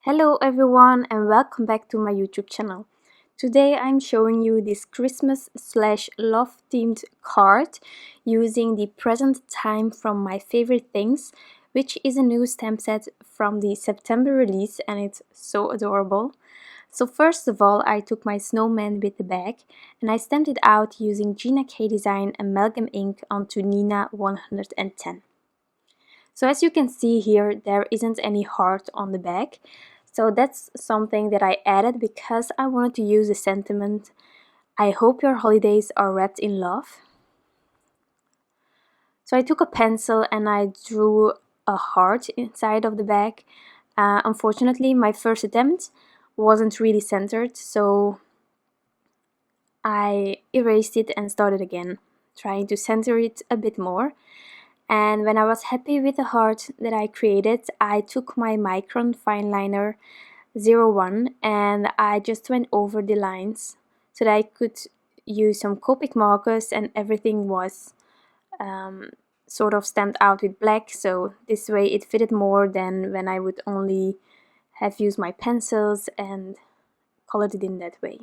Hello everyone and welcome back to my YouTube channel. Today I'm showing you this Christmas/love themed card using the present time from My Favorite Things, which is a new stamp set from the September release and it's so adorable. So first of all, I took my snowman with the bag and I stamped it out using Gina Design Amalgam ink onto Neenah 110. So as you can see here, there isn't any heart on the back. So that's something that I added because I wanted to use the sentiment, I hope your holidays are wrapped in love. So I took a pencil and I drew a heart inside of the bag. Unfortunately, my first attempt wasn't really centered, so I erased it and started again, trying to center it a bit more. And when I was happy with the heart that I created, I took my Micron Fineliner 01 and I just went over the lines so that I could use some Copic markers and everything was sort of stamped out with black, so this way it fitted more than when I would only have used my pencils and colored it in that way.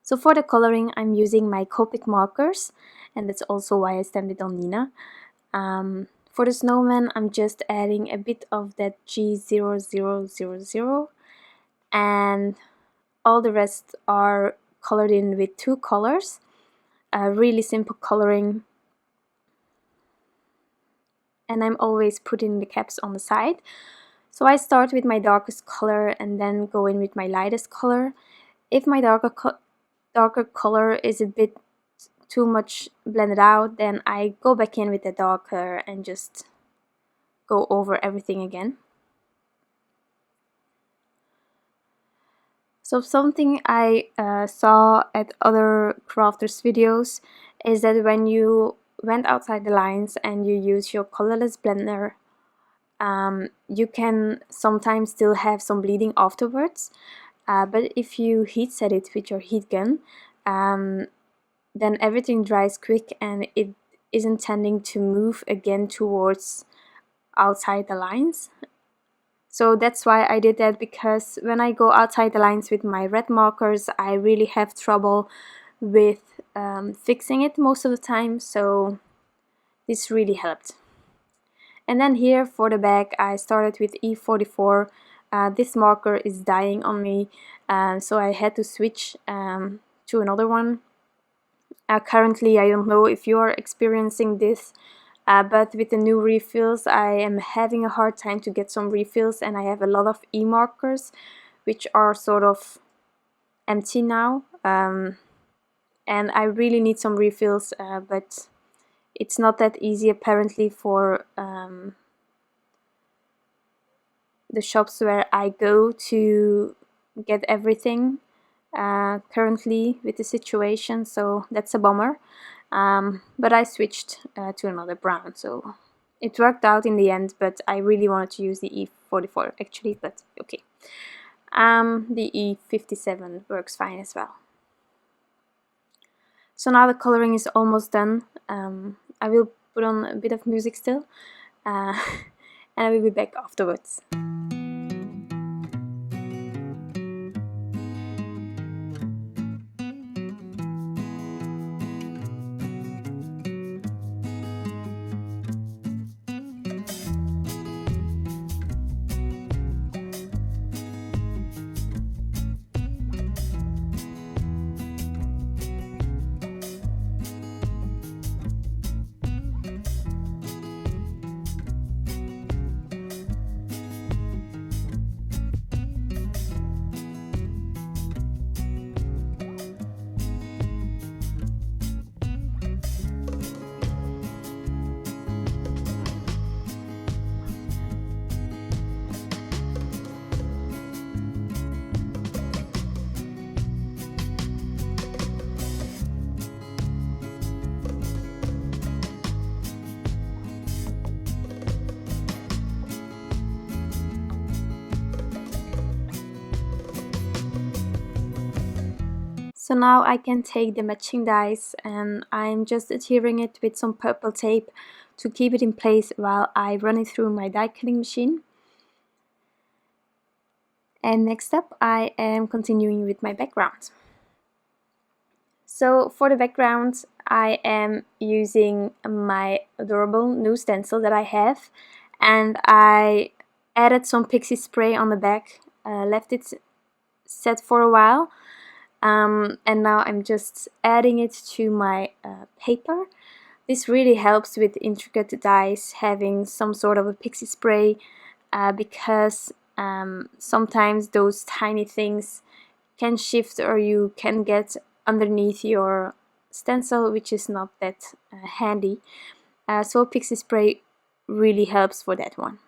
So for the coloring, I'm using my Copic markers, and that's also why I stamped it on Neenah. For the snowman, I'm just adding a bit of that G0000, and all the rest are colored in with two colors. Really simple coloring, and I'm always putting the caps on the side. So I start with my darkest color and then go in with my lightest color. If my darker color is a bit too much blended out, then I go back in with the darker and just go over everything again. So something I saw at other crafters videos is that when you went outside the lines and you use your colorless blender, you can sometimes still have some bleeding afterwards, but if you heat set it with your heat gun, then everything dries quick and it isn't tending to move again towards outside the lines. So that's why I did that, because when I go outside the lines with my red markers, I really have trouble with fixing it most of the time, so this really helped. And then here for the back, I started with E44. This marker is dying on me, so I had to switch to another one. Currently, I don't know if you are experiencing this, but with the new refills, I am having a hard time to get some refills, and I have a lot of E markers, which are sort of empty now. And I really need some refills, but it's not that easy apparently for the shops where I go to get everything currently with the situation, so that's a bummer. But I switched to another brown, so it worked out in the end, but I really wanted to use the E44 actually, but okay. The E57 works fine as well. So now the coloring is almost done. I will put on a bit of music still, and I will be back afterwards. So now I can take the matching dies and I'm just adhering it with some purple tape to keep it in place while I run it through my die cutting machine. And next up, I am continuing with my background. So for the background, I am using my adorable new stencil that I have, and I added some pixie spray on the back, left it set for a while, and now I'm just adding it to my paper. This really helps with intricate dies, having some sort of a pixie spray, because sometimes those tiny things can shift, or you can get underneath your stencil, which is not that handy. So pixie spray really helps for that one.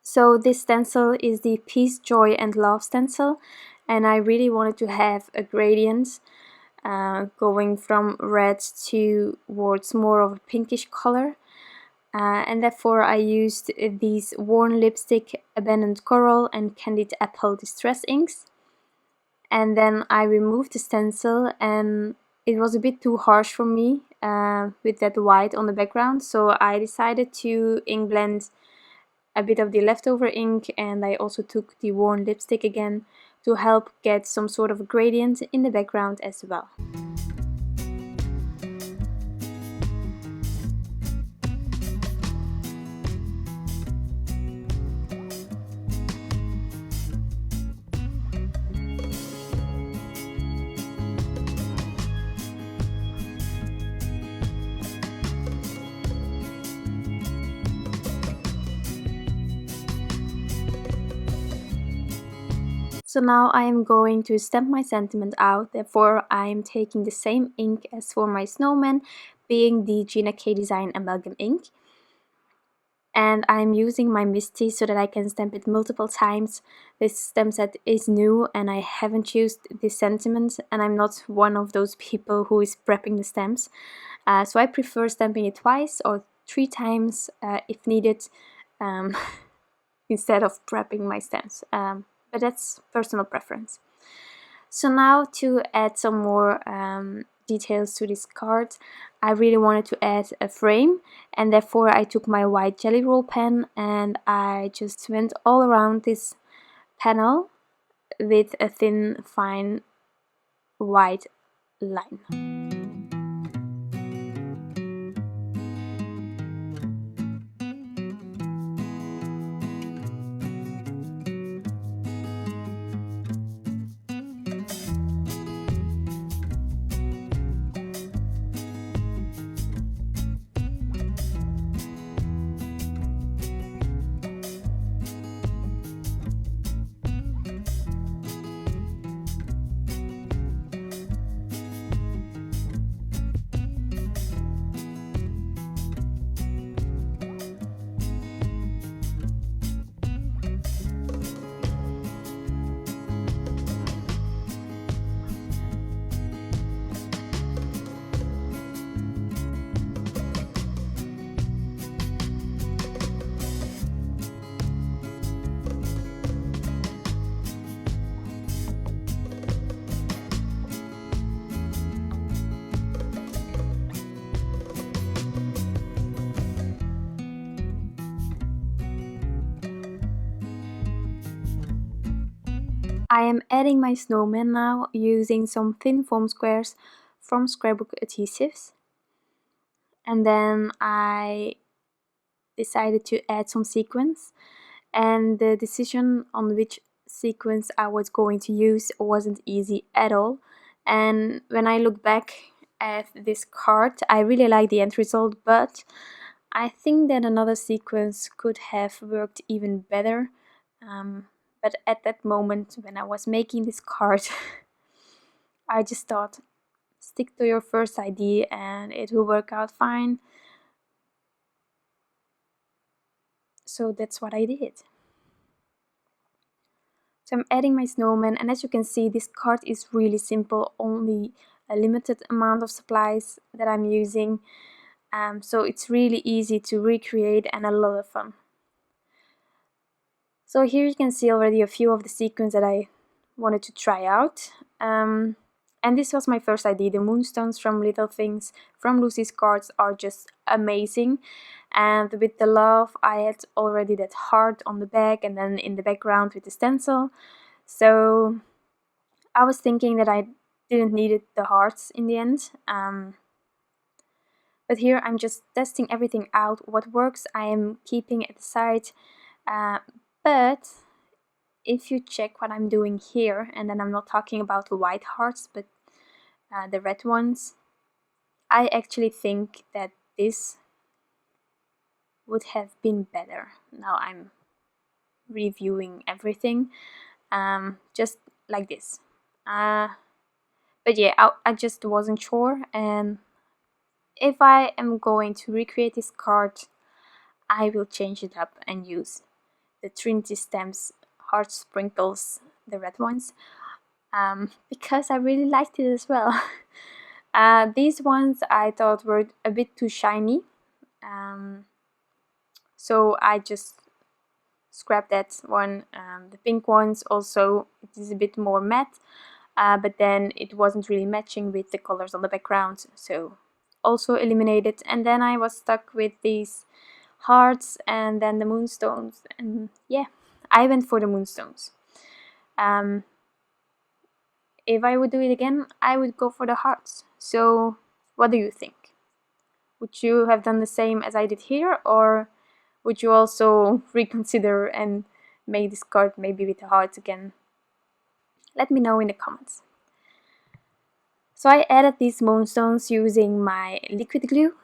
So this stencil is the Peace, Joy and Love stencil, and I really wanted to have a gradient going from red towards more of a pinkish color. And therefore I used these Worn Lipstick, Abandoned Coral and Candied Apple Distress inks. And then I removed the stencil, and it was a bit too harsh for me with that white on the background, so I decided to ink blend a bit of the leftover ink, and I also took the Worn Lipstick again to help get some sort of a gradient in the background as well. So now I am going to stamp my sentiment out, therefore I am taking the same ink as for my Snowman, being the Gina K Design Amalgam ink. And I'm using my Misty so that I can stamp it multiple times. This stamp set is new and I haven't used this sentiment, and I'm not one of those people who is prepping the stamps. So I prefer stamping it twice or 3 times if needed, instead of prepping my stamps. But that's personal preference. So now to add some more details to this card, I really wanted to add a frame, and therefore I took my white jelly roll pen and I just went all around this panel with a thin, fine white line. I am adding my snowman now using some thin foam squares from Scrapbook Adhesives. And then I decided to add some sequins, and the decision on which sequence I was going to use wasn't easy at all. And when I look back at this card, I really like the end result, but I think that another sequence could have worked even better. But at that moment when I was making this card, I just thought, stick to your first idea and it will work out fine. So that's what I did. So I'm adding my snowman, and as you can see, this card is really simple, only a limited amount of supplies that I'm using. So it's really easy to recreate and a lot of fun. So here you can see already a few of the sequins that I wanted to try out. And this was my first idea. The Moonstones from Little Things from Lucy's cards are just amazing. And with the love, I had already that heart on the back and then in the background with the stencil. So I was thinking that I didn't need the hearts in the end. But here I'm just testing everything out. What works I am keeping at the side. But if you check what I'm doing here, and then I'm not talking about the white hearts, but the red ones, I actually think that this would have been better. Now I'm reviewing everything, just like this. But yeah, I just wasn't sure, and if I am going to recreate this card, I will change it up and use the Trinity Stamps heart sprinkles, the red ones, because I really liked it as well. These ones I thought were a bit too shiny, so I just scrapped that one. The pink ones also, it is a bit more matte, but then it wasn't really matching with the colors on the background, so also eliminated. And then I was stuck with these hearts and then the Moonstones, and yeah, I went for the Moonstones. If I would do it again, I would go for the hearts. So what do you think? Would you have done the same as I did here, or would you also reconsider and make this card maybe with the hearts again? Let me know in the comments. So I added these Moonstones using my liquid glue,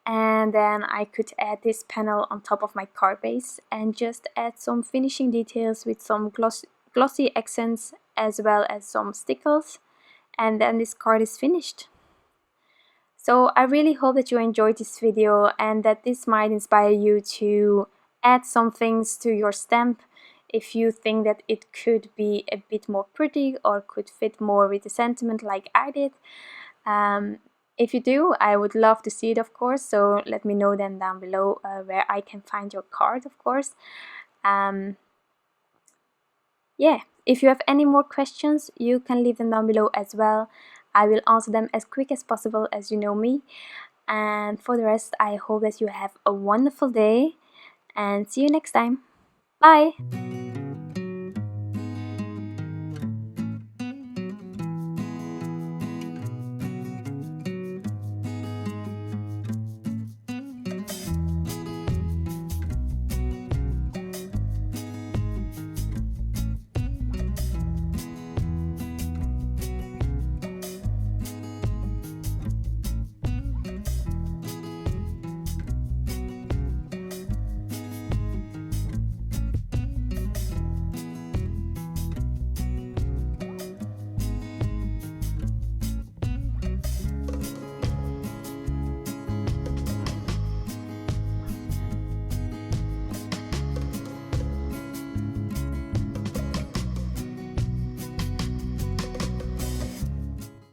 and then I could add this panel on top of my card base and just add some finishing details with some glossy accents as well as some stickles, and then this card is finished. So I really hope that you enjoyed this video and that this might inspire you to add some things to your stamp if you think that it could be a bit more pretty or could fit more with the sentiment like I did. If you do, I would love to see it, of course, so let me know then down below where I can find your card, of course. Yeah, if you have any more questions, you can leave them down below as well. I will answer them as quick as possible, as you know me. And for the rest, I hope that you have a wonderful day and see you next time. Bye!